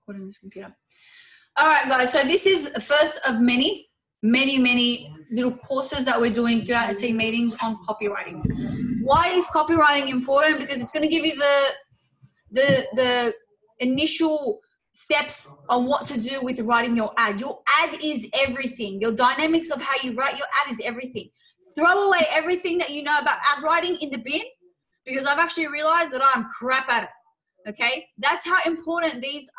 recording this computer. All right, guys. So this is the first of many little courses that we're doing throughout the team meetings on copywriting. Why is copywriting important? Because it's going to give you the initial steps on what to do with writing your ad. Your ad is everything. Your dynamics of how you write your ad is everything. Throw away everything that you know about ad writing in the bin, because I've actually realized that I'm crap at it. Okay, that's how important these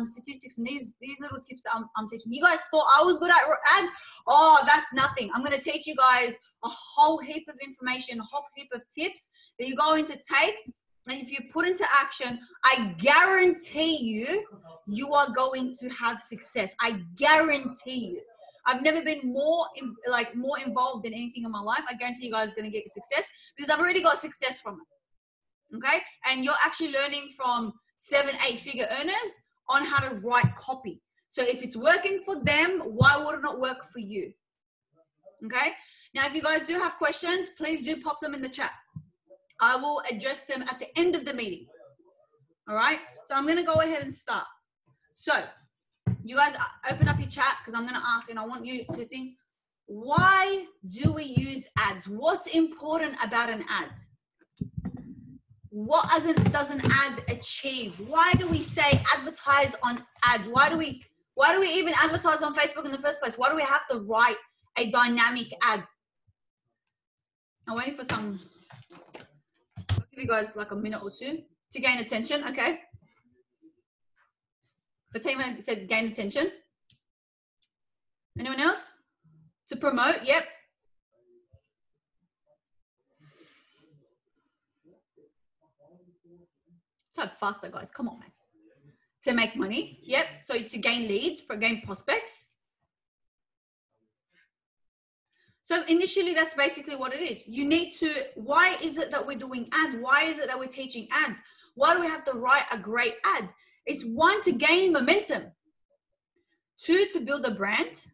statistics and these little tips that I'm teaching. You guys thought I was good at ads? Oh, that's nothing. I'm going to teach you guys a whole heap of information, a whole heap of tips that you're going to take. And if you put into action, I guarantee you are going to have success. I guarantee you. I've never been more involved in anything in my life. I guarantee you guys are going to get success because I've already got success from it. Okay, and you're actually learning from 7-8 figure earners on how to write copy. So if it's working for them, why would it not work for you? Okay, now if you guys do have questions, please do pop them in the chat. I will address them at the end of the meeting. All right, so I'm going to go ahead and start. So you guys open up your chat because I'm going to ask, and I want you to think, why do we use ads? What's important about an ad? What does an ad achieve? Why do we say advertise on ads? Why do we even advertise on Facebook in the first place? Why do we have to write a dynamic ad? I'm waiting for some. I'll give you guys like a minute or two to gain attention. Okay. Fatima said gain attention. Anyone else? To promote? Yep. Type faster, guys. Come on, man. To make money. Yep. So to gain leads, gain prospects. So initially, that's basically what it is. You need to, why is it that we're doing ads? Why is it that we're teaching ads? Why do we have to write a great ad? It's 1, to gain momentum. 2, to build a brand.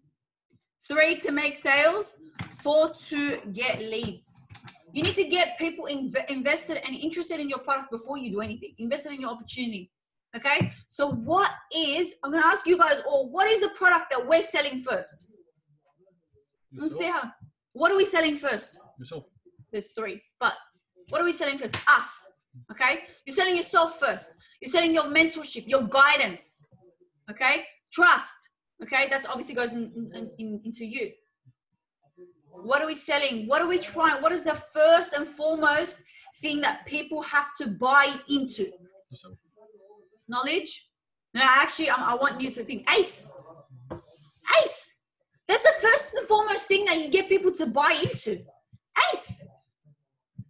3, to make sales. 4, to get leads. You need to get people invested and interested in your product before you do anything. Invested in your opportunity. Okay? So I'm going to ask you guys all, what is the product that we're selling first? Let's see how. What are we selling first? Yourself. There's 3. But what are we selling first? Us. Okay? You're selling yourself first. You're selling your mentorship, your guidance. Okay? Trust. Okay? That's obviously goes into you. What are we selling? What are we trying? What is the first and foremost thing that people have to buy into? Yourself. Knowledge? No, actually, I want you to think ACE. ACE. That's the first and foremost thing that you get people to buy into. ACE.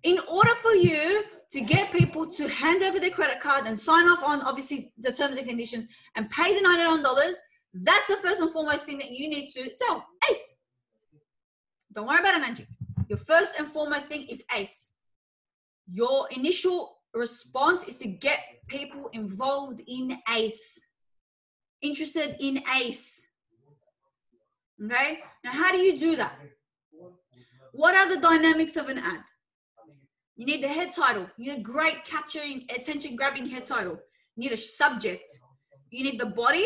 In order for you to get people to hand over their credit card and sign off on, obviously, the terms and conditions and pay the $99, that's the first and foremost thing that you need to sell. ACE. Don't worry about it, Angie. Your first and foremost thing is ACE. Your initial response is to get people involved in ACE. Interested in ACE. Okay? Now, how do you do that? What are the dynamics of an ad? You need the head title. You need a great capturing, attention-grabbing head title. You need a subject. You need the body.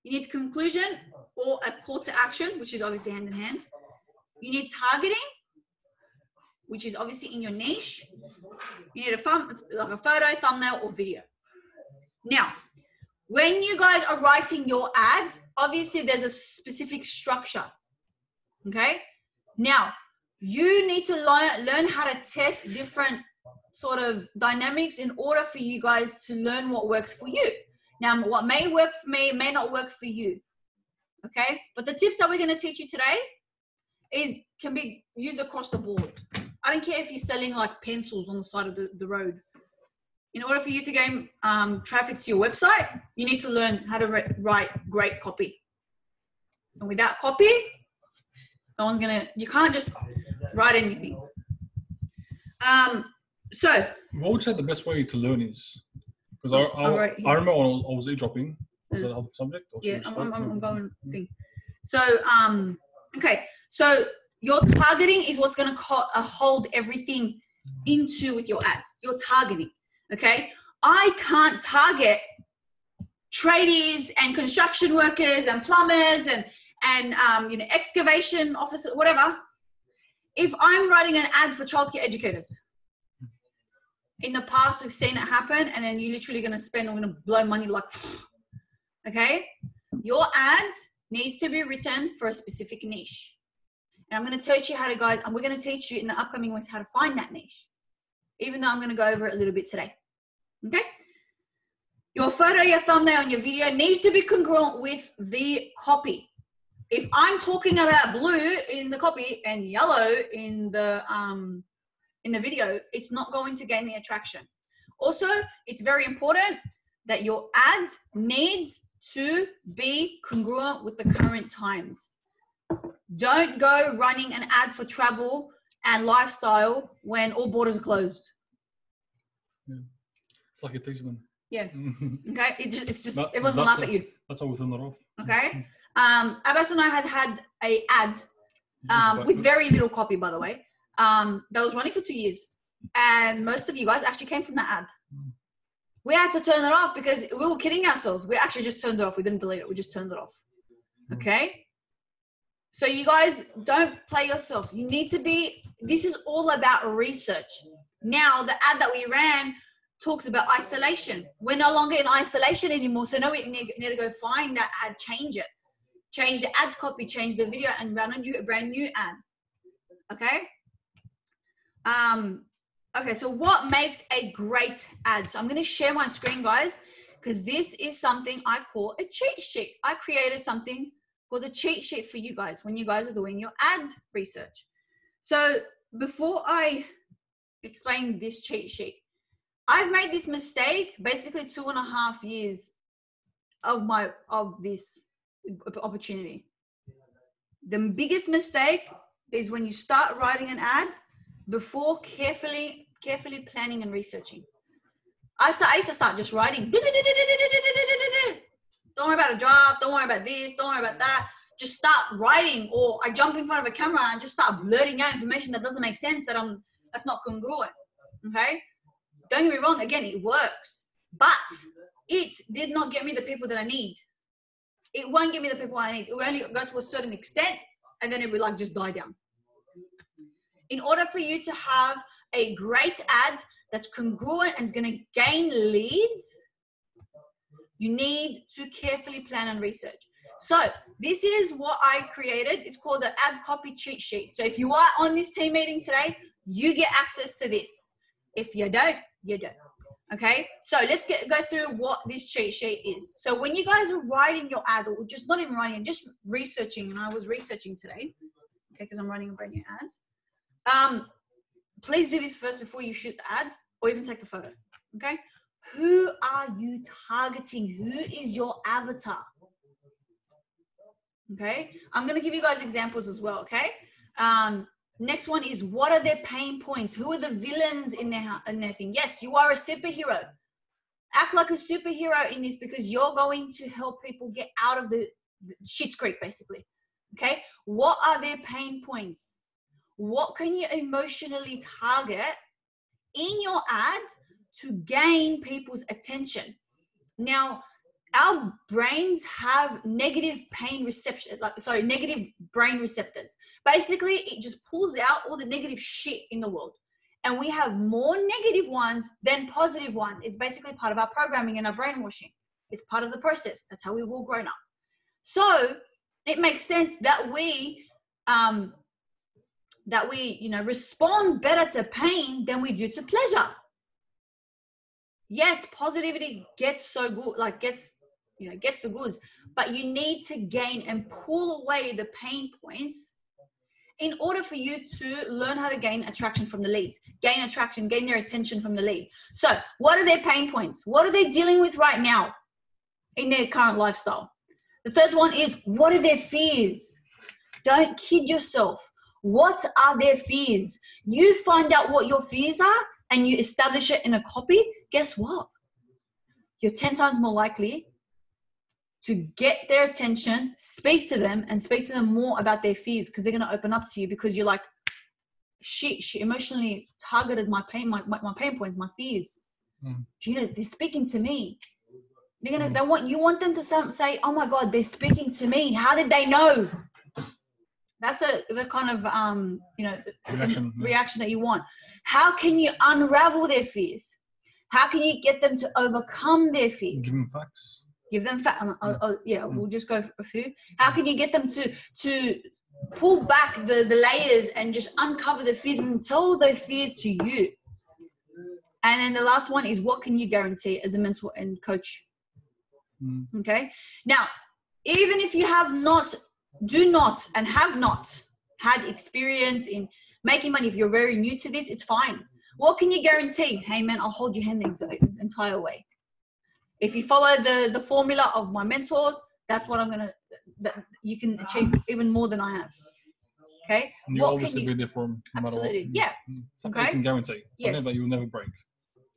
You need conclusion or a call to action, which is obviously hand in hand. You need targeting, which is obviously in your niche. You need a photo, thumbnail, or video. Now, when you guys are writing your ad, obviously there's a specific structure. Okay? Now, you need to learn how to test different sort of dynamics in order for you guys to learn what works for you. Now, what may work for me may not work for you. Okay? But the tips that we're going to teach you today can be used across the board. I don't care if you're selling like pencils on the side of the road. In order for you to gain traffic to your website, you need to learn how to write great copy. And without copy, you can't just write anything. So what would you say the best way to learn is? Because I remember when I was e-dropping, was that other subject? Or yeah, I'm going thing. So, okay. So your targeting is what's going to hold everything into with your ads. Your targeting. Okay. I can't target tradies and construction workers and plumbers and excavation officers, whatever. If I'm writing an ad for childcare educators, in the past we've seen it happen, and then you're literally going to blow money like, okay? Your ad needs to be written for a specific niche. And I'm going to teach you how to, guys, and we're going to teach you in the upcoming weeks how to find that niche, even though I'm going to go over it a little bit today. Okay? Your photo, your thumbnail, and your video needs to be congruent with the copy. If I'm talking about blue in the copy and yellow in the video, it's not going to gain the attraction. Also, it's very important that your ad needs to be congruent with the current times. Don't go running an ad for travel and lifestyle when all borders are closed. Yeah. It's like it takes them. Yeah. Okay. It's just everyone's gonna laugh at you. That's how we turn it off. Okay. Abbas and I had a ad with very little copy, by the way, that was running for 2 years, and most of you guys actually came from that ad. We had to turn it off because we were kidding ourselves. We actually just turned it off. We didn't delete it. We just turned it off. Okay. So you guys don't play yourself. You need to be, this is all about research. Now the ad that we ran talks about isolation. We're no longer in isolation anymore. So now we need to go find that ad, change it. Change the ad copy, change the video, and run a brand new ad. Okay? Okay, so what makes a great ad? So I'm going to share my screen, guys, because this is something I call a cheat sheet. I created something called a cheat sheet for you guys when you guys are doing your ad research. So before I explain this cheat sheet, I've made this mistake basically 2.5 years of this opportunity. The biggest mistake is when you start writing an ad before carefully planning and researching. I used to start just writing. Don't worry about a draft. Don't worry about this. Don't worry about that. Just start writing. Or I jump in front of a camera and just start blurting out information that doesn't make sense, that's not congruent. Okay? Don't get me wrong. Again, it works. But it did not get me the people that I need. It won't give me the people I need. It will only go to a certain extent, and then it will just die down. In order for you to have a great ad that's congruent and is going to gain leads, you need to carefully plan and research. So this is what I created. It's called the ad copy cheat sheet. So if you are on this team meeting today, you get access to this. If you don't, you don't. Okay, so let's go through what this cheat sheet is. So when you guys are writing your ad, or just not even writing, just researching, and I was researching today, okay, because I'm writing a brand new ad. Please do this first before you shoot the ad, or even take the photo. Okay, who are you targeting? Who is your avatar? Okay, I'm gonna give you guys examples as well. Okay. Next one is, what are their pain points? Who are the villains in their thing? Yes, you are a superhero. Act like a superhero in this, because you're going to help people get out of the shit's creek, basically. Okay? What are their pain points? What can you emotionally target in your ad to gain people's attention? Now, our brains have negative negative brain receptors. Basically, it just pulls out all the negative shit in the world. And we have more negative ones than positive ones. It's basically part of our programming and our brainwashing. It's part of the process. That's how we've all grown up. So it makes sense that we respond better to pain than we do to pleasure. Yes, positivity gets so good, gets the goods, but you need to gain and pull away the pain points in order for you to learn how to gain attraction from the leads, gain their attention from the lead. So what are their pain points? What are they dealing with right now in their current lifestyle? The third one is, what are their fears? Don't kid yourself. What are their fears? You find out what your fears are and you establish it in a copy. Guess what? You're 10 times more likely to get their attention, speak to them, and speak to them more about their fears, because they're going to open up to you, because you're like, shit, she emotionally targeted my pain, my pain points, my fears. Gina, they're speaking to me. You want them to say, oh my God, they're speaking to me. How did they know? That's the kind of, reaction that you want. How can you unravel their fears? How can you get them to overcome their fears? Give them facts. Give them facts. We'll just go for a few. How can you get them to pull back the layers and just uncover the fears and tell their fears to you? And then the last one is, what can you guarantee as a mentor and coach? Okay. Now, even if you have not had experience in making money, if you're very new to this, it's fine. What can you guarantee? Hey man, I'll hold your hand the entire way. If you follow the formula of my mentors, that's what you can achieve even more than I have. Okay. And you'll obviously be there for them. No Absolutely. Matter what. Yeah. Something you can guarantee. Something that you'll never break.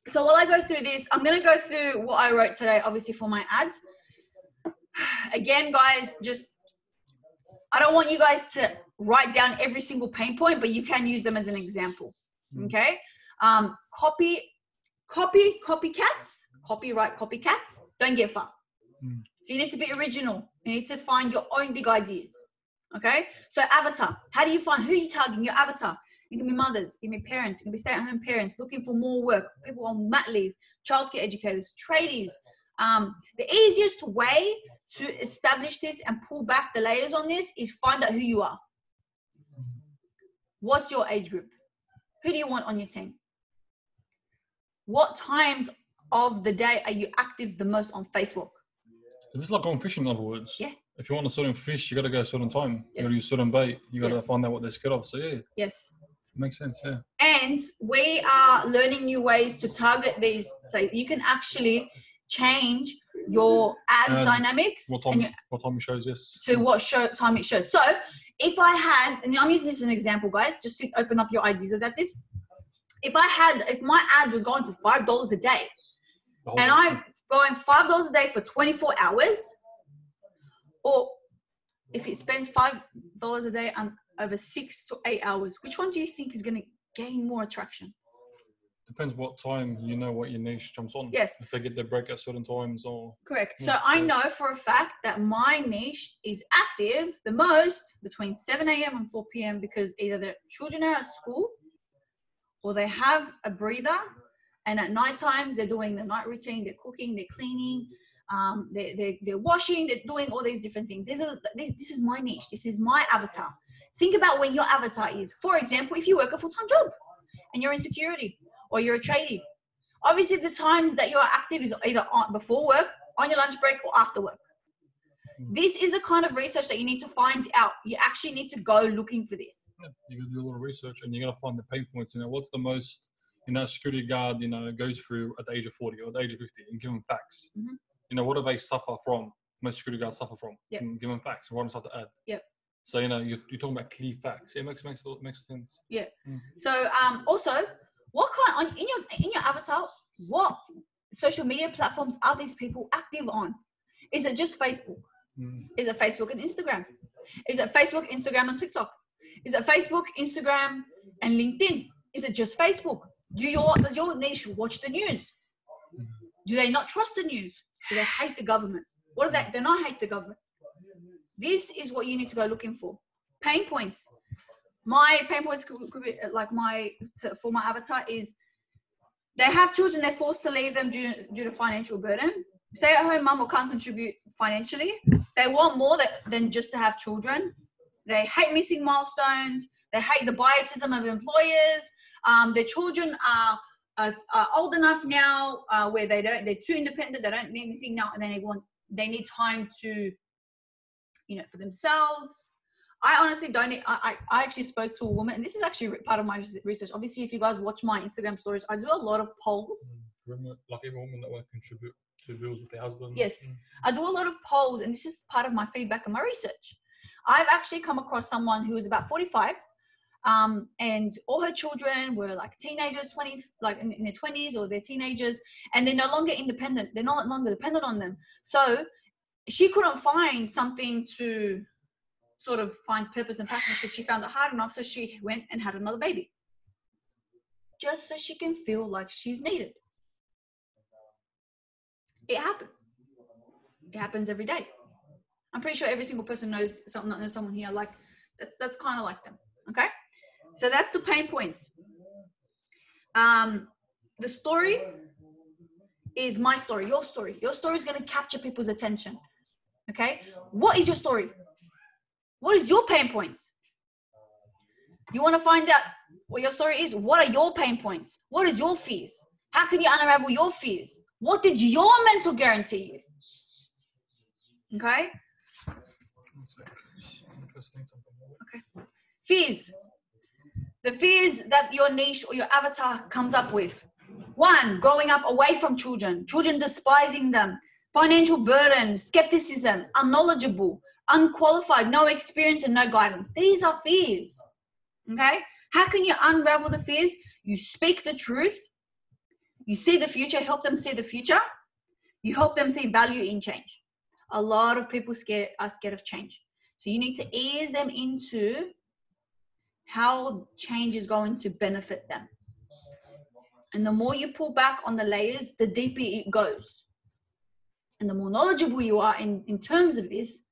So while I go through this, I'm going to go through what I wrote today, obviously for my ads. Again, guys, I don't want you guys to write down every single pain point, but you can use them as an example. Okay. Copyright copycats don't get far. So you need to be original. You need to find your own big ideas. Okay. So avatar, how do you find who you're targeting? Your avatar. It can be mothers, it can be parents, it can be stay-at-home parents looking for more work, people on mat leave, childcare educators, tradies. The easiest way to establish this and pull back the layers on this is find out who you are. What's your age group? Who do you want on your team? What times of the day are you active the most on Facebook? It's like going fishing, in other words. Yeah. If you want a certain fish, you got to go a certain time. Yes. You got to use certain bait. You got to Yes. find out what they're scared of. So yeah. Yes. Makes sense, yeah. And we are learning new ways to target these places. You can actually change your ad dynamics. What time it shows, yes. To what time it shows. So if I had, and I'm using this as an example, guys, just to open up your ideas of that. If my ad was going for $5 a day, and I'm going $5 a day for 24 hours, or if it spends $5 a day over 6 to 8 hours, which one do you think is going to gain more attraction? Depends what time what your niche jumps on. Yes. If they get their break at certain times or... Correct. So I know for a fact that my niche is active the most between 7 a.m. and 4 p.m. because either their children are at school or they have a breather, and at night times they're doing the night routine, they're cooking, they're cleaning, they're washing, they're doing all these different things. This is my niche. This is my avatar. Think about when your avatar is. For example, if you work a full-time job and you're in security or you're a tradie, obviously the times that you are active is either before work, on your lunch break, or after work. This is the kind of research that you need to find out. You actually need to go looking for this. Yeah, you got to do a lot of research, and you got to find the pain points. What's the most, security guard, goes through at the age of 40 or at the age of 50, and give them facts. Mm-hmm. What do they suffer from? Most security guards suffer from. Yep. And give them facts and what I'm to add. Yep. So, you're talking about clear facts. It makes sense. Yeah. So, also, what kind in your avatar, what social media platforms are these people active on? Is it just Facebook? Is it Facebook and Instagram? Is it Facebook, Instagram, and TikTok? Is it Facebook, Instagram, and LinkedIn? Is it just Facebook? Does your niche watch the news? Do they not trust the news? Do they hate the government? What are they? They not hate the government. This is what you need to go looking for. Pain points. My pain points could be like for my avatar is they have children, they're forced to leave them due to financial burden. Stay at home mum or can't contribute financially. They want more than just to have children. They hate missing milestones. They hate the biotism of employers. Their children are old enough now where they're too independent. They don't need anything now, and they need time to, for themselves. I honestly don't need, I actually spoke to a woman, and this is actually part of my research. Obviously, if you guys watch my Instagram stories, I do a lot of polls. Like every woman that won't contribute to bills with their husband. Yes. I do a lot of polls, and this is part of my feedback and my research. I've actually come across someone who is about 45, and all her children were like teenagers, 20s, like in their 20s, or they're teenagers, and they're no longer independent. They're no longer dependent on them. So she couldn't find something to sort of find purpose and passion because she found it hard enough. So she went and had another baby just so she can feel like she's needed. It happens. It happens every day. I'm pretty sure every single person knows someone here like that's kind of like them. Okay, so that's the pain points. The story is my story, your story. Your story is going to capture people's attention. Okay, what is your story? What is your pain points? You want to find out what your story is? What are your pain points? What is your fears? How can you unravel your fears? What did your mental guarantee you? Okay. Okay. Fears. The fears that your niche or your avatar comes up with. 1, growing up away from children despising them, financial burden, skepticism, unknowledgeable, unqualified, no experience and no guidance. These are fears. Okay? How can you unravel the fears? You speak the truth. You see the future, help them see the future. You help them see value in change. A lot of people are scared of change. So you need to ease them into how change is going to benefit them. And the more you pull back on the layers, the deeper it goes. And the more knowledgeable you are in terms of this,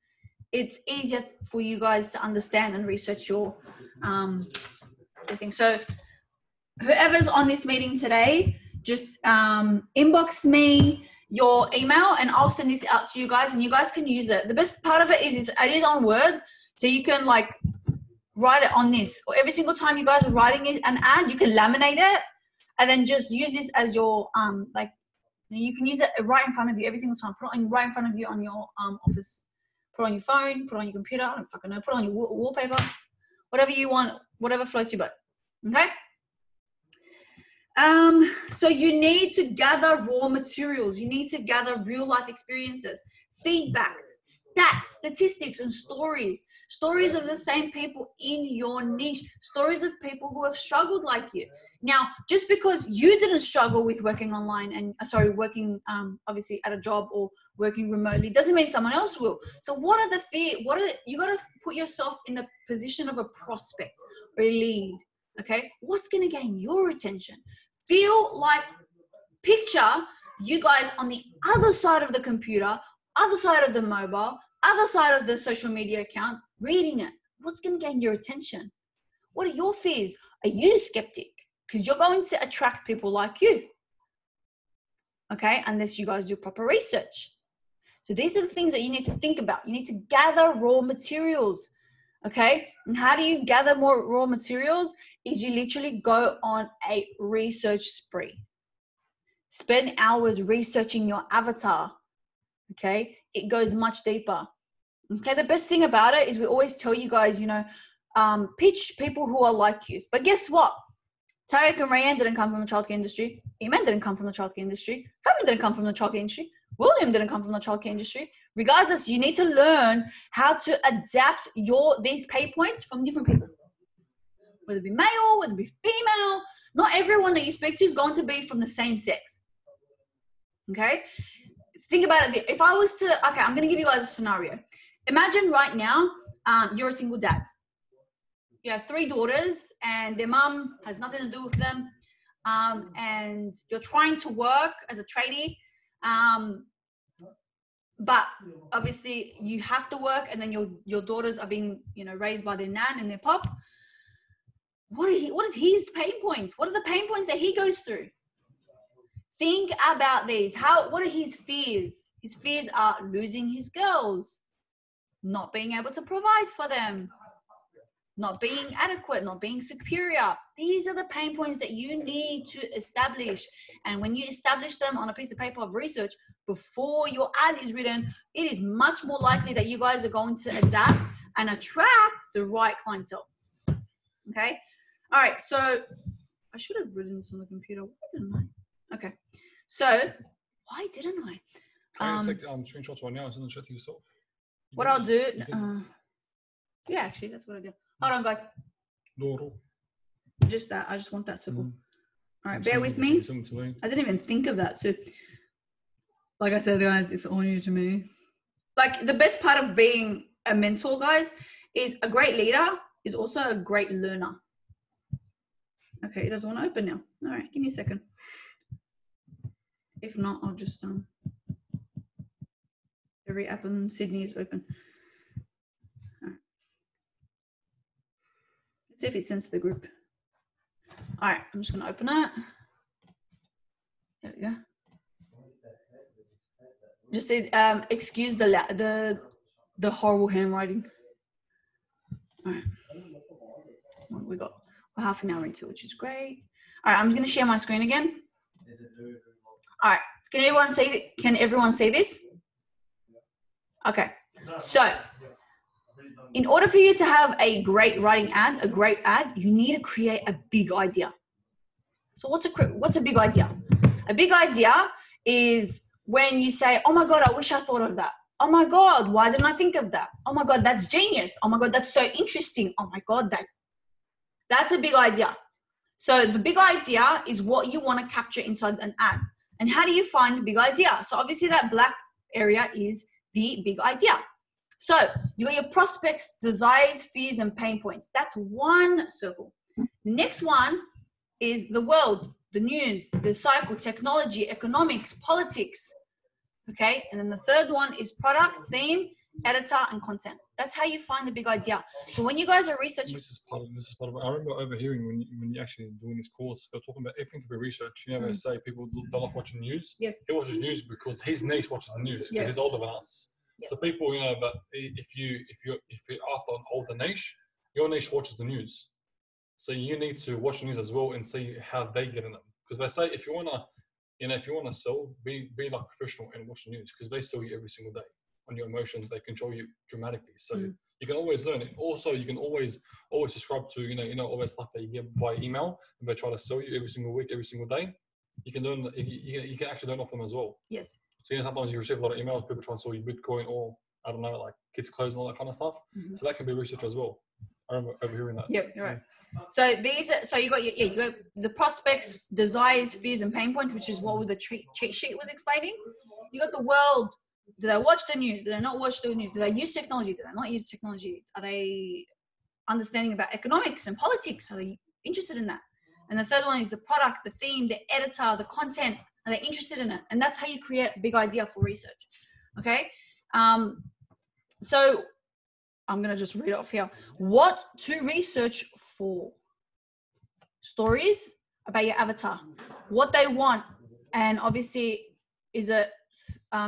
it's easier for you guys to understand and research your thing. So whoever's on this meeting today, just inbox me your email and I'll send this out to you guys and you guys can use it. The best part of it is it is on Word, so you can like write it on this, or every single time you guys are writing an ad, you can laminate it and then just use this as your like you can use it right in front of you every single time. Put it on right in front of you on your office. Put it on your phone, put it on your computer, I don't fucking know, put it on your wallpaper, whatever you want, whatever floats your boat. Okay? So you need to gather raw materials. You need to gather real life experiences, feedback, stats, statistics, and stories of the same people in your niche, stories of people who have struggled like you. Now, just because you didn't struggle with working online and working obviously at a job or working remotely doesn't mean someone else will. So what are the fear? You got to put yourself in the position of a prospect or a lead. Okay, what's going to gain your attention? Picture you guys on the other side of the computer, other side of the mobile, other side of the social media account, reading it. What's going to gain your attention? What are your fears? Are you skeptic? Because you're going to attract people like you. Okay, unless you guys do proper research. So these are the things that you need to think about. You need to gather raw materials. Okay, and how do you gather more raw materials? Is you literally go on a research spree. Spend hours researching your avatar. Okay, it goes much deeper. Okay, the best thing about it is we always tell you guys, pitch people who are like you. But guess what? Tarek and Rayanne didn't come from the childcare industry. Iman didn't come from the childcare industry. Fabian didn't come from the childcare industry. William didn't come from the childcare industry. Regardless, you need to learn how to adapt these pay points from different people. Whether it be male, whether it be female. Not everyone that you speak to is going to be from the same sex. Okay? Think about it. If I was to, I'm going to give you guys a scenario. Imagine right now, you're a single dad. You have 3 daughters and their mom has nothing to do with them. And you're trying to work as a tradie. But obviously you have to work and then your daughters are being, raised by their nan and their pop. What is his pain points? What are the pain points that he goes through? Think about these. What are his fears? His fears are losing his girls, not being able to provide for them, not being adequate, not being superior. These are the pain points that you need to establish. And when you establish them on a piece of paper of research before your ad is written, it is much more likely that you guys are going to adapt and attract the right clientele. Okay? All right. So I should have written this on the computer. Why didn't I? Okay. So why didn't I? Can you just take screenshots right now and send the chat to yourself? What I'll do, yeah, actually, that's what I do. Hold on, guys. Just that. I just want that circle. All right, bear with me. I didn't even think of that. So, like I said, guys, it's all new to me. Like, the best part of being a mentor, guys, is a great leader is also a great learner. Okay, it doesn't want to open now. All right, give me a second. If not, I'll just Every app in Sydney is open. All right. Let's see if he sends to the group. All right, I'm just going to open it. There we go. Just said, excuse the horrible handwriting. All right. Well, we got half an hour into it, which is great. All right, I'm going to share my screen again. All right, can everyone see this? Okay, so in order for you to have a great writing ad, a great ad, you need to create a big idea. So what's a big idea? A big idea is when you say, oh my God, I wish I thought of that. Oh my God, why didn't I think of that? Oh my God, that's genius. Oh my God, that's so interesting. Oh my God, that's a big idea. So the big idea is what you want to capture inside an ad. And how do you find the big idea? So obviously that black area is the big idea. So you got your prospects, desires, fears, and pain points. That's one circle. The next one is the world, the news, the cycle, technology, economics, politics. Okay, and then the third one is product, theme, editor, and content. That's how you find the big idea. So when you guys are researching, this is part of it. I remember overhearing when you actually doing this course, they're talking about everything could be research. You know, they say people don't like watching news. Yeah. He watches news because his niece watches the news because he's older than us. Yes. So people, you know, but if you're after an older niche, your niche watches the news. So you need to watch news as well and see how they get in it. Because they say if you wanna sell, be like professional and watch the news because they sell you every single day on your emotions. They control you dramatically. So you can always learn it. Also, you can always subscribe to all that stuff that you get via email and they try to sell you every single week, every single day. You can learn. You can actually learn off them as well. Yes. So sometimes you receive a lot of emails, people trying to sell you Bitcoin or I don't know, like kids' clothes and all that kind of stuff. So that can be research as well. I remember overhearing that. Yep, you're right. So you got you got the prospects, desires, fears, and pain points, which is what the cheat sheet was explaining. You got the world. Do they watch the news? Do they not watch the news? Do they use technology? Do they not use technology? Are they understanding about economics and politics? Are they interested in that? And the third one is the product, the theme, the editor, the content. Are they interested in it? And that's how you create a big idea for research. Okay. So I'm going to just read it off here. What to research for? Stories about your avatar, what they want. And obviously, is it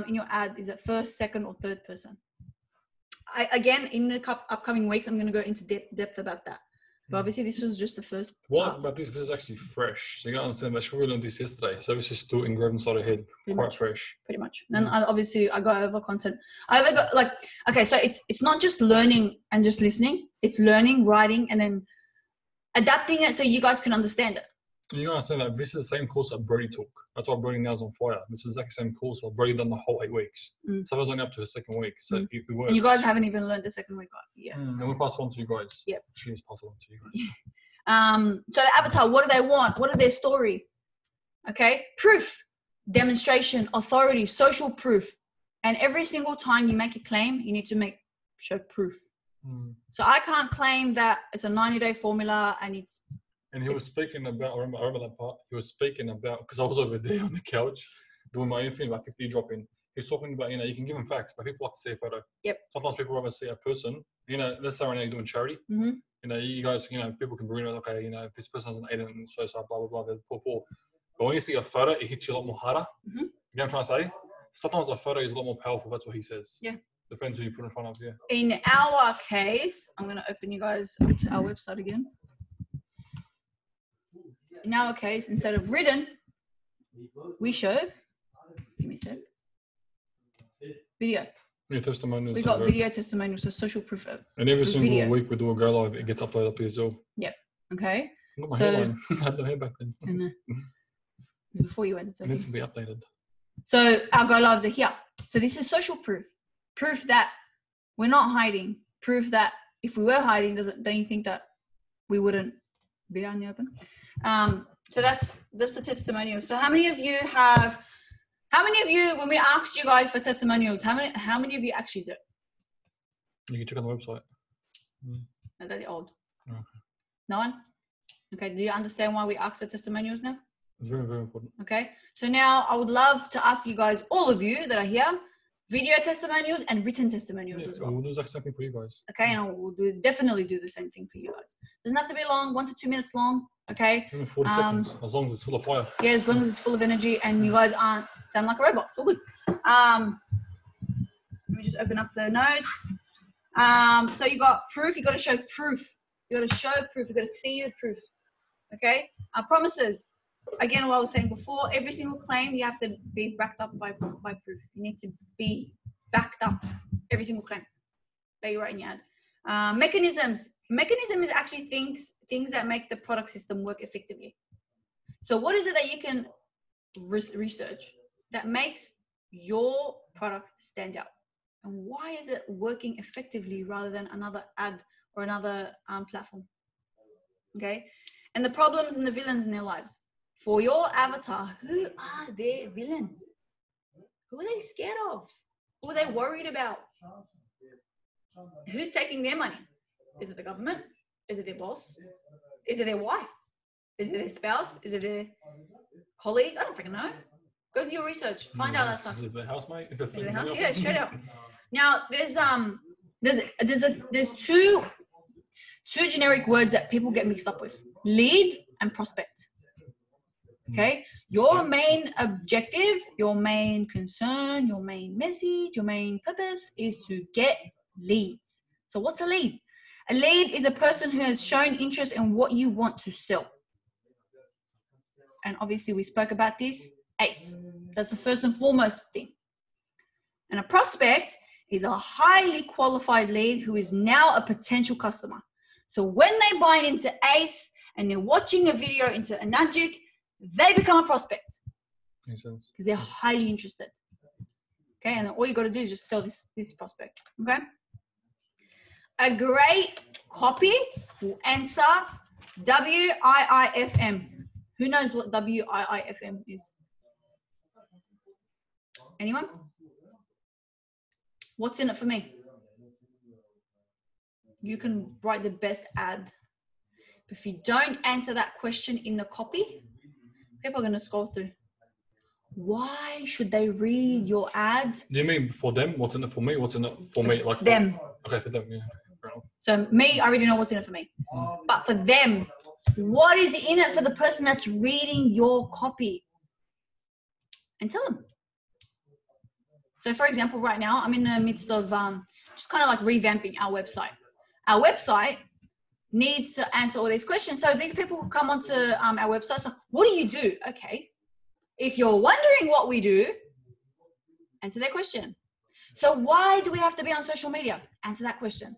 in your ad, is it first, second, or third person? Again, in the upcoming weeks, I'm going to go into depth about that. But obviously, this was just the first part. But this is actually fresh. So you got to understand that we learned this yesterday. So this is still engraved inside our head, quite fresh. Pretty much. And obviously, I got over content. Okay, so it's not just learning and just listening. It's learning, writing, and then adapting it so you guys can understand it. You gotta understand that this is the same course that Brody took. That's why Brody now is on fire. This is the exact same course where Brody done the whole 8 weeks. So I was only up to the second week. So it works. And you guys haven't even learned the second week yet. And we pass it on to you guys. Yep. She is passed it on to you guys. So the avatar, what do they want? What is their story? Okay. Proof, demonstration, authority, social proof. And every single time you make a claim, you need to show proof. So I can't claim that it's a 90-day formula and it's. And he was speaking about, I remember that part, he was speaking about, because I was over there on the couch doing my own thing, like 50 dropping. He was talking about, you can give them facts, but people like to see a photo. Yep. Sometimes people rather see a person, let's say right now you're doing charity. You guys, people can bring it, okay, if this person hasn't eaten and so, blah, blah, blah, they're poor. But when you see a photo, it hits you a lot more harder. You know what I'm trying to say? Sometimes a photo is a lot more powerful, that's what he says. Yeah. Depends who you put in front of, yeah. In our case, I'm going to open you guys up to our website again. In our case, instead of written, we show, give me a sec, video. Yeah, testimonials. We got video testimonials, so social proof. And every single week we do a go live, it gets uploaded up here as well. Yep. Okay. I got my hairline. I had no hair back then. I know. It's before you went. It needs to be updated. So our go lives are here. So this is social proof. Proof that we're not hiding. Proof that if we were hiding, don't you think that we wouldn't be out in the open? So that's the testimonial. So how many of you, when we asked you guys for testimonials, how many of you actually did? You can check on the website. No, that's old. Okay. No one? Okay, do you understand why we asked for testimonials now? It's very, very important. Okay, so now I would love to ask you guys, all of you that are here, video testimonials and written testimonials as well. We'll do the exact same thing for you guys. Okay, and we'll definitely do the same thing for you guys. Doesn't have to be long, 1 to 2 minutes long. Okay. 40 seconds, as long as it's full of fire. Yeah, as long as it's full of energy and you guys aren't sound like a robot. It's all good. Let me just open up the notes. So you got proof. You got to show proof. You got to show proof. You got to see the proof. Okay. Promises. Again, what I was saying before, every single claim you have to be backed up by proof. You need to be backed up. Every single claim that you write in your ad. Mechanisms. Mechanism is actually things that make the product system work effectively. So what is it that you can research that makes your product stand out? And why is it working effectively rather than another ad or another platform? Okay. And the problems and the villains in their lives. For your avatar, who are their villains? Who are they scared of? Who are they worried about? Who's taking their money? Is it the government? Is it their boss? Is it their wife? Is it their spouse? Is it their colleague? I don't freaking know. Go do your research. Find out that stuff. Is it the housemate? Yeah, straight up. Now there's two generic words that people get mixed up with: lead and prospect. Okay, your main objective, your main concern, your main message, your main purpose is to get leads. So what's a lead? A lead is a person who has shown interest in what you want to sell. And obviously we spoke about this, ACE. That's the first and foremost thing. And a prospect is a highly qualified lead who is now a potential customer. So when they buy into ACE and they're watching a video into Anagic, they become a prospect. Makes sense. Because they're highly interested. Okay, and all you got to do is just sell this prospect. Okay. A great copy will answer WIIFM. Who knows what WIIFM is? Anyone? What's in it for me? You can write the best ad. If you don't answer that question in the copy, people are going to scroll through. Why should they read your ad? Do you mean for them? What's in it for me? What's in it for me? Like them. Okay, for them, yeah. Fair enough. So me, I already know what's in it for me. But for them, what is in it for the person that's reading your copy? And tell them. So for example, right now, I'm in the midst of just kind of like revamping our website. Our website needs to answer all these questions. So these people come onto our website. So what do you do? Okay. If you're wondering what we do, answer that question. So why do we have to be on social media? Answer that question.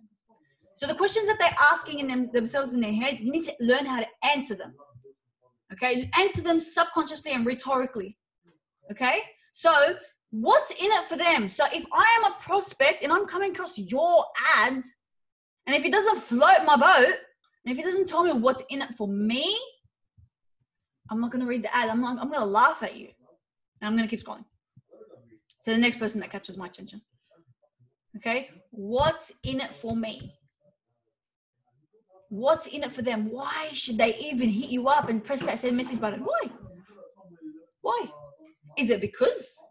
So the questions that they're asking in themselves in their head, you need to learn how to answer them. Okay. Answer them subconsciously and rhetorically. Okay. So what's in it for them? So if I am a prospect and I'm coming across your ads, and if it doesn't float my boat, and if it doesn't tell me what's in it for me, I'm not going to read the ad. I'm going to laugh at you. And I'm going to keep scrolling. So the next person that catches my attention. Okay? What's in it for me? What's in it for them? Why should they even hit you up and press that send message button? Why? Why? Is it because,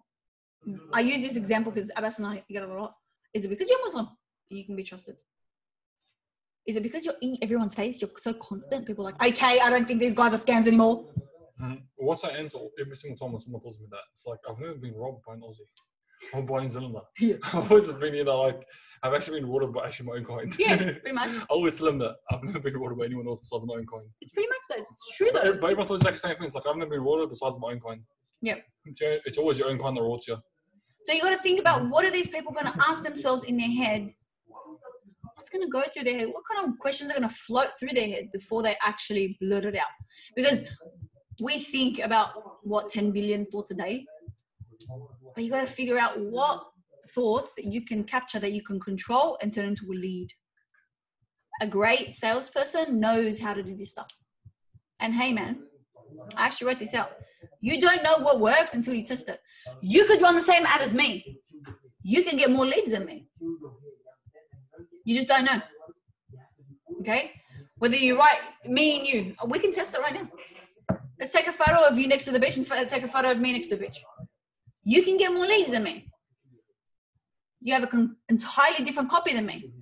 I use this example because Abbas and I get it a lot. Is it because you're Muslim and you can be trusted? Is it because you're in everyone's face? You're so constant. People are like, okay, I don't think these guys are scams anymore. What's that answer every single time when someone tells me that? It's like, I've never been robbed by an Aussie or by a New Zealander. Yeah. I've always been, like, I've actually been rewarded by actually my own kind. Yeah, pretty much. I always tell them that I've never been rewarded by anyone else besides my own kind. It's pretty much that. It's true though. But everyone tells you the same thing. It's like, I've never been rewarded besides my own kind. Yeah. It's always your own kind that rewards you. So you got to think about, what are these people going to ask themselves in their head? What's going to go through their head? What kind of questions are going to float through their head before they actually blurt it out? Because we think about, 10 billion thoughts a day. But you got to figure out what thoughts that you can capture, that you can control and turn into a lead. A great salesperson knows how to do this stuff. And hey, man, I actually wrote this out. You don't know what works until you test it. You could run the same ad as me. You can get more leads than me. You just don't know. Okay? Whether you write me and you, we can test it right now. Let's take a photo of you next to the beach and take a photo of me next to the beach. You can get more leads than me. You have an entirely different copy than me.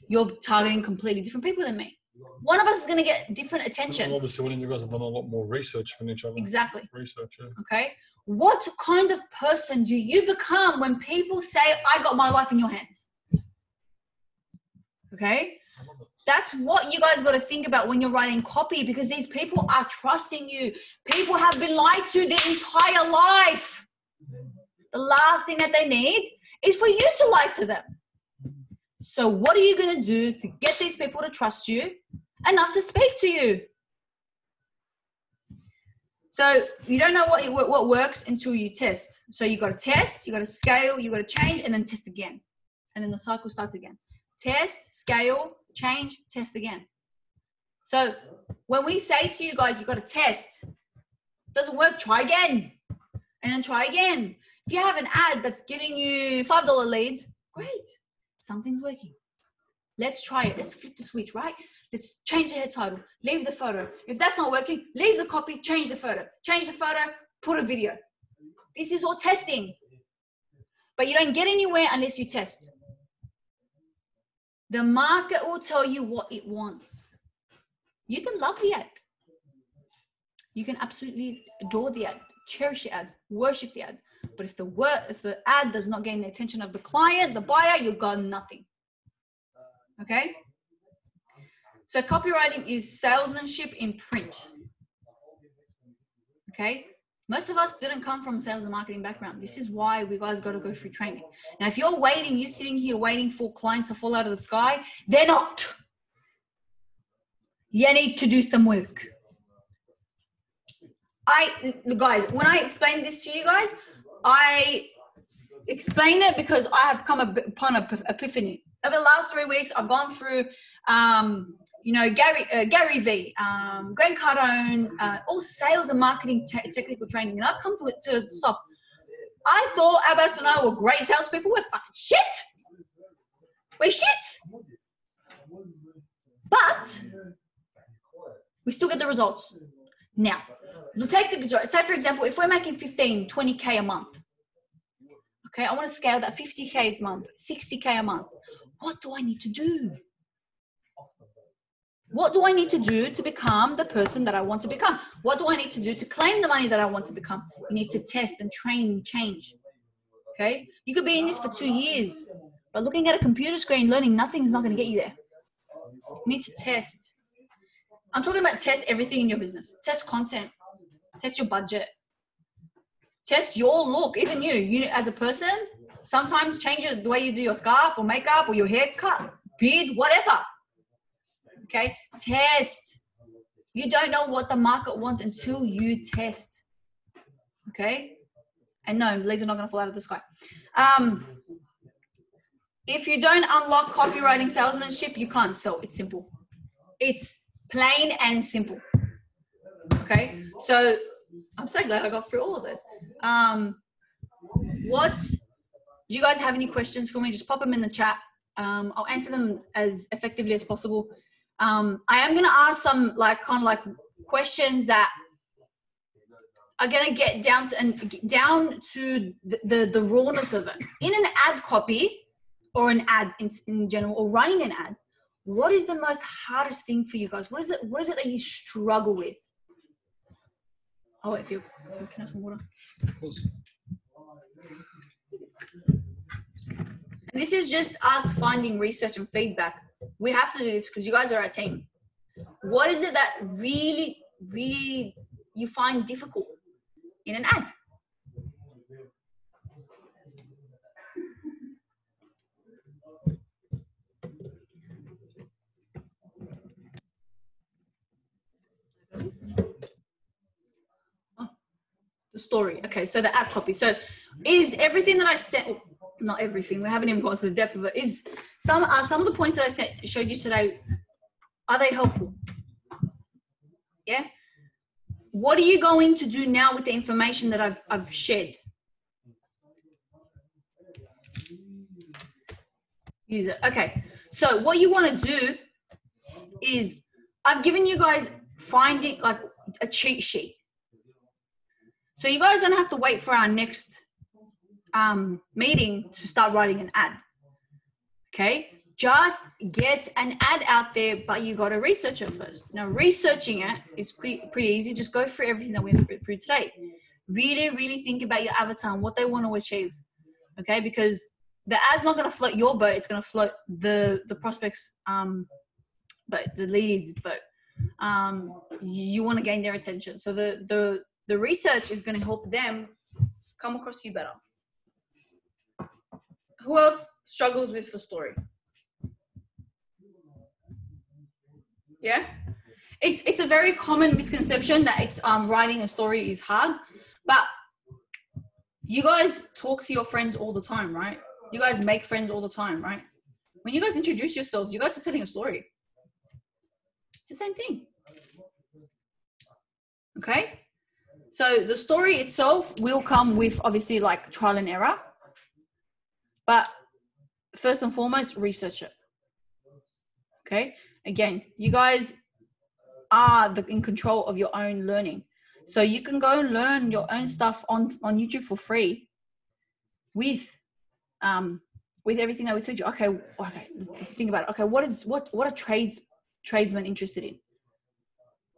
You're targeting completely different people than me. One of us is going to get different attention. And obviously, when you guys have done a lot more research from each other. Exactly. Research, yeah. Okay. What kind of person do you become when people say, I got my life in your hands? Okay. That's what you guys got to think about when you're writing copy, because these people are trusting you. People have been lied to their entire life. The last thing that they need is for you to lie to them. So what are you going to do to get these people to trust you enough to speak to you? So you don't know what works until you test. So you got to test, you got to scale, you got to change, and then test again. And then the cycle starts again. Test, scale, change, test again. So when we say to you guys, you got to test, doesn't work, try again, and then try again. If you have an ad that's getting you $5 leads, great, something's working. Let's try it. Let's flip the switch, right? Let's change the head title, leave the photo. If that's not working, leave the copy, change the photo, put a video. This is all testing. But you don't get anywhere unless you test. The market will tell you what it wants. You can love the ad. You can absolutely adore the ad, cherish the ad, worship the ad. But if the ad does not gain the attention of the client, the buyer, you got nothing. Okay? So copywriting is salesmanship in print. Okay? Most of us didn't come from a sales and marketing background. This is why we guys got to go through training. Now, if you're sitting here waiting for clients to fall out of the sky, they're not. You need to do some work. Guys, when I explain this to you guys, I explain it because I have come upon an epiphany. Over the last 3 weeks, I've gone through, Gary V, Grant Cardone, all sales and marketing technical training, and I've come to stop. I thought Abbas and I were great salespeople. We're fucking shit. We're shit. But we still get the results. Now, we'll take say for example, if we're making 15, 20K a month, okay, I want to scale that 50K a month, 60K a month. What do I need to do? What do I need to do to become the person that I want to become? What do I need to do to claim the money that I want to become? You need to test and train and change. Okay? You could be in this for 2 years, but looking at a computer screen, learning nothing is not going to get you there. You need to test. I'm talking about test everything in your business. Test content. Test your budget. Test your look. Even you as a person, sometimes change the way you do your scarf or makeup or your haircut, beard, whatever. Okay, test. You don't know what the market wants until you test. Okay, and no, leads are not going to fall out of the sky. If you don't unlock copywriting salesmanship, you can't sell. It's simple. It's plain and simple. Okay, so I'm so glad I got through all of this. Do you guys have any questions for me? Just pop them in the chat. I'll answer them as effectively as possible. I am going to ask some questions that are going to get down to the rawness of it. In an ad copy or an ad in general, or running an ad, what is the most hardest thing for you guys? What is it that you struggle with? Oh, if you can have some water. Of course. And this is just us finding research and feedback. We have to do this because you guys are our team. What is it that really, really you find difficult in an ad? Oh, the story. Okay, so the ad copy. So is everything that I sent, not everything, we haven't even gone to the depth of it, is some of the points that I showed you today, are they helpful? Yeah? What are you going to do now with the information that I've shared? Use it. Okay. So what you want to do is, I've given you guys finding like a cheat sheet. So you guys don't have to wait for our next meeting to start writing an ad. Okay, just get an ad out there, but you got to research it first. Now, researching it is pretty easy. Just go through everything that we went through today. Really think about your avatar and what they want to achieve. Okay, because the ad's not going to float your boat; it's going to float the prospects, but the leads. But you want to gain their attention. So the research is going to help them come across you better. Who else struggles with the story? Yeah, it's a very common misconception that it's writing a story is hard, but you guys talk to your friends all the time, right? You guys make friends all the time, right? When you guys introduce yourselves, you guys are telling a story. It's the same thing. Okay, so the story itself will come with obviously like trial and error, but first and foremost, research it. Okay, again, you guys are in control of your own learning, so you can go learn your own stuff on YouTube for free with everything that we told you. Okay, think about it. Okay, what are tradesmen interested in?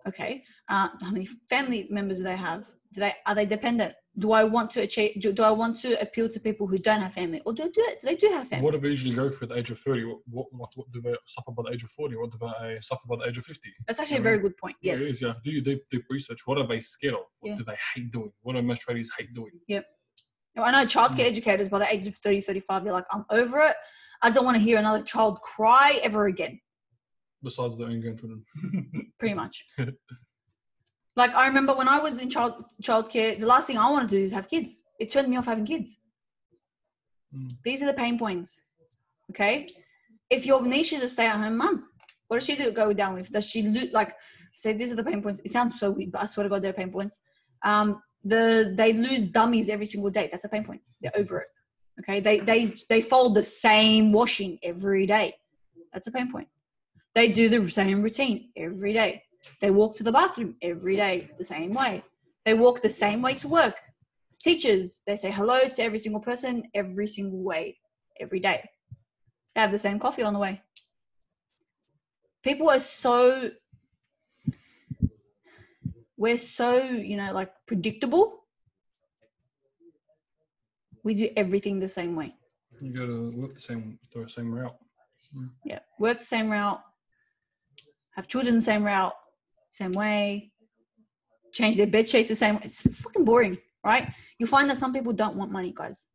Okay, how many family members do they have? Are they dependent? Do I want to appeal to people who don't have family, or do they have family? What do they usually go for at the age of 30? What do they suffer by the age of 40? What do they suffer by the age of 50? That's actually a very good point. Yes. Yeah, it is, yeah. Do you deep research? What are they scared of? What do they hate doing? What do most traders hate doing? Yep. I know childcare educators by the age of 30, 35, they're like, I'm over it. I don't want to hear another child cry ever again. Besides their own grandchildren. Pretty much. Like, I remember when I was in childcare, the last thing I wanted to do is have kids. It turned me off having kids. These are the pain points. Okay? If your niche is a stay-at-home mum, what does she go down with? Does she say these are the pain points? It sounds so weird, but I swear to God, they're pain points. They lose dummies every single day. That's a pain point. They're over it. Okay? They fold the same washing every day. That's a pain point. They do the same routine every day. They walk to the bathroom every day the same way. They walk the same way to work. Teachers, they say hello to every single person every single way, every day. They have the same coffee on the way. People are we're so, predictable. We do everything the same way. You got to work the same route. Yeah, work the same route. Have children the same route, same way. Change their bed sheets the same way. It's fucking boring, right? You'll find that some people don't want money, guys.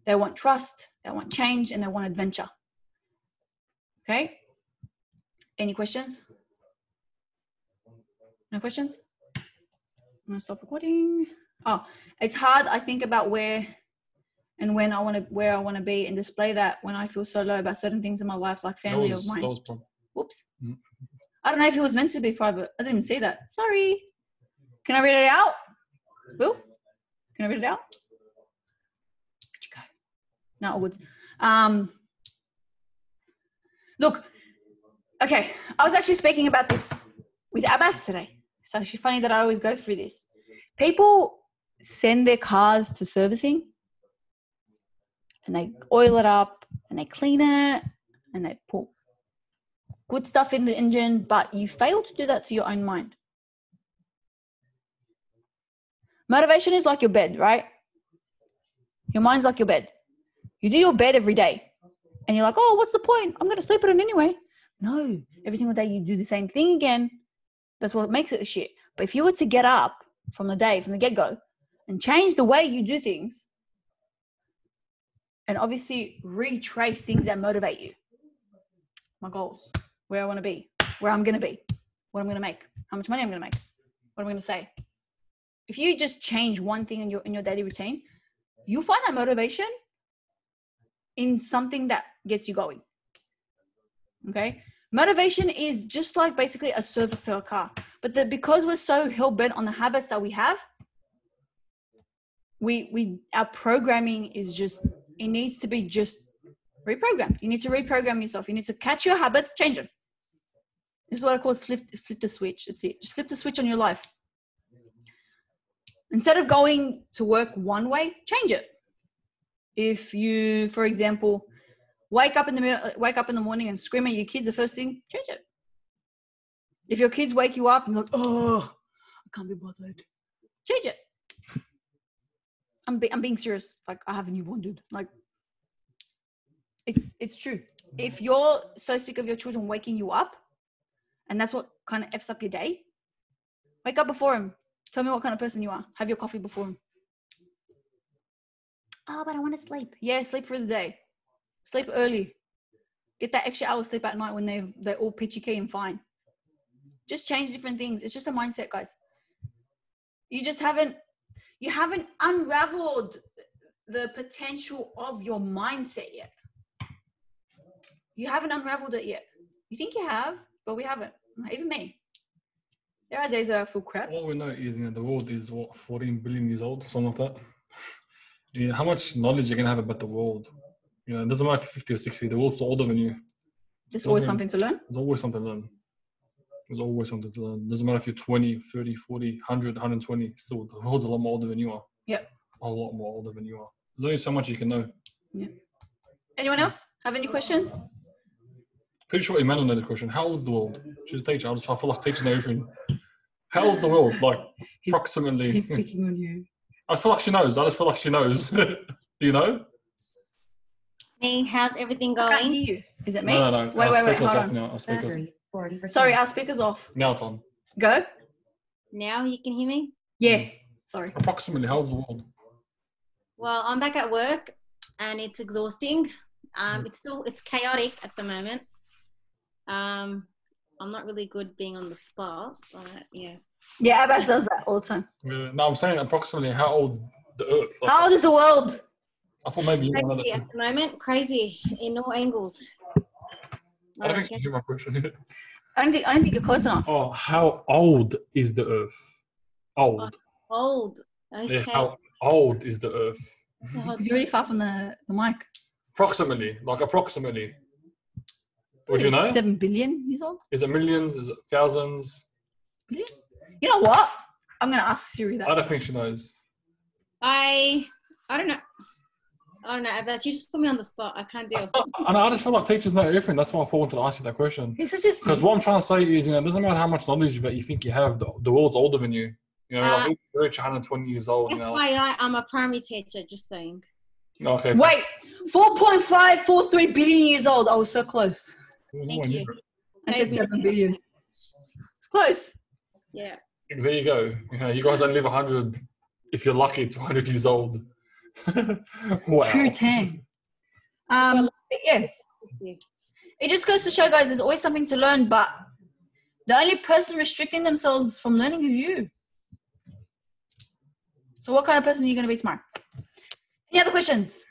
They want trust, they want change, and they want adventure. Okay? Any questions? No questions? I'm gonna stop recording. Oh, it's hard. I think about where I want to be and display that when I feel so low about certain things in my life, like family of mine. Whoops. I don't know if it was meant to be private. I didn't even see that. Sorry. Can I read it out? Will? Can I read it out? Where'd you go? No, I would. Look. Okay. I was actually speaking about this with Abbas today. It's actually funny that I always go through this. People send their cars to servicing and they oil it up and they clean it and they put good stuff in the engine, but you fail to do that to your own mind. Motivation is like your bed, right? Your mind's like your bed. You do your bed every day and you're like, oh, what's the point? I'm going to sleep it in anyway. No, every single day you do the same thing again. That's what makes it shit. But if you were to get up from the get-go and change the way you do things and obviously retrace things that motivate you, my goals, where I want to be, where I'm going to be, what I'm going to make, how much money I'm going to make, what I'm going to say. If you just change one thing in your daily routine, you'll find that motivation in something that gets you going. Okay? Motivation is just like basically a service to a car. But because we're so hell-bent on the habits that we have, our programming is just, it needs to be just reprogrammed. You need to reprogram yourself. You need to catch your habits, change them. This is what I call flip the switch. That's it. Just flip the switch on your life. Instead of going to work one way, change it. If you, for example, wake up in the morning and scream at your kids, the first thing, change it. If your kids wake you up and you're like, oh, I can't be bothered, change it. I'm being serious. Like, I have a newborn, dude. Like, it's true. If you're so sick of your children waking you up, and that's what kind of F's up your day, wake up before him. Tell me what kind of person you are. Have your coffee before him. Oh, but I want to sleep. Yeah, sleep through the day. Sleep early. Get that extra hour sleep at night when they're all peachy keen and fine. Just change different things. It's just a mindset, guys. You haven't unraveled the potential of your mindset yet. You haven't unraveled it yet. You think you have, but we haven't. Even me. There are days that I feel crap. All we know is, the world is 14 billion years old, something like that. Yeah, how much knowledge you're gonna have about the world? It doesn't matter if you're 50 or 60. The world's older than you. There's always something to learn. There's always something to learn. There's always something to learn. Doesn't matter if you're 20, 30, 40, 100, 120. Still, the world's a lot more older than you are. Yep. A lot more older than you are. There's only so much you can know. Yeah. Anyone else have any questions? Pretty sure Emmanuel knows the question. How old is the world? She's a teacher. I feel like teachers know everything. How old is the world? Like, approximately. He's picking on you. I feel like she knows. I just feel like she knows. Do you know? Me, how's everything going? I can't hear you. Is it me? No. Wait. Hold on. Now. Our speakers. Sorry, our speaker's off. Now it's on. Go. Now you can hear me? Yeah. Sorry. Approximately, how old is the world? Well, I'm back at work and it's exhausting. It's chaotic at the moment. I'm not really good being on the spot, but yeah. Yeah, Abbas does that all the time. Yeah, no, I'm saying approximately how old is the Earth? Like, how old is the world? I thought maybe you were another. At the moment, crazy in all angles. I don't think you hear my question. I don't think you're close enough. Oh, how old is the Earth? Old. Old. Okay. Yeah, how old is the Earth? You're really far from the mic. Approximately. Would you know? 7 billion years old? Is it millions? Is it thousands? Billion? You know what? I'm going to ask Siri that. I don't think she knows. I don't know. I don't know. Abbas, you just put me on the spot. I can't deal. I just feel like teachers know everything. That's why I wanted to ask you that question. Because what I'm trying to say is, it doesn't matter how much knowledge that you think you have. The world's older than you. Like you're 120 years old. I'm a primary teacher. Just saying. Okay. Wait, 4.543 billion years old. I was so close. Thank you. I said 7 billion. It's close. Yeah. There you go. You guys only live 100 if you're lucky to 100 years old. Wow. True 10. Yeah. It just goes to show, guys, there's always something to learn, but the only person restricting themselves from learning is you. So what kind of person are you going to be tomorrow? Any other questions?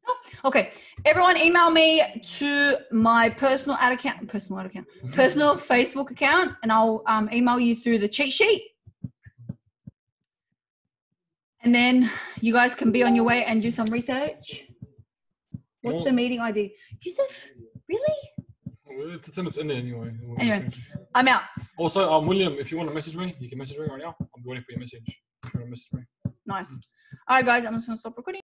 No? Okay. Everyone email me to my personal Facebook account, and I'll email you through the cheat sheet. And then you guys can be on your way and do some research. What's the meeting ID? Yusuf, really? It's 10 minutes in there anyway. Anyway, I'm out. Also, William, if you want to message me, you can message me right now. I'm waiting for your message. If you want to message me. Nice. All right, guys, I'm just going to stop recording.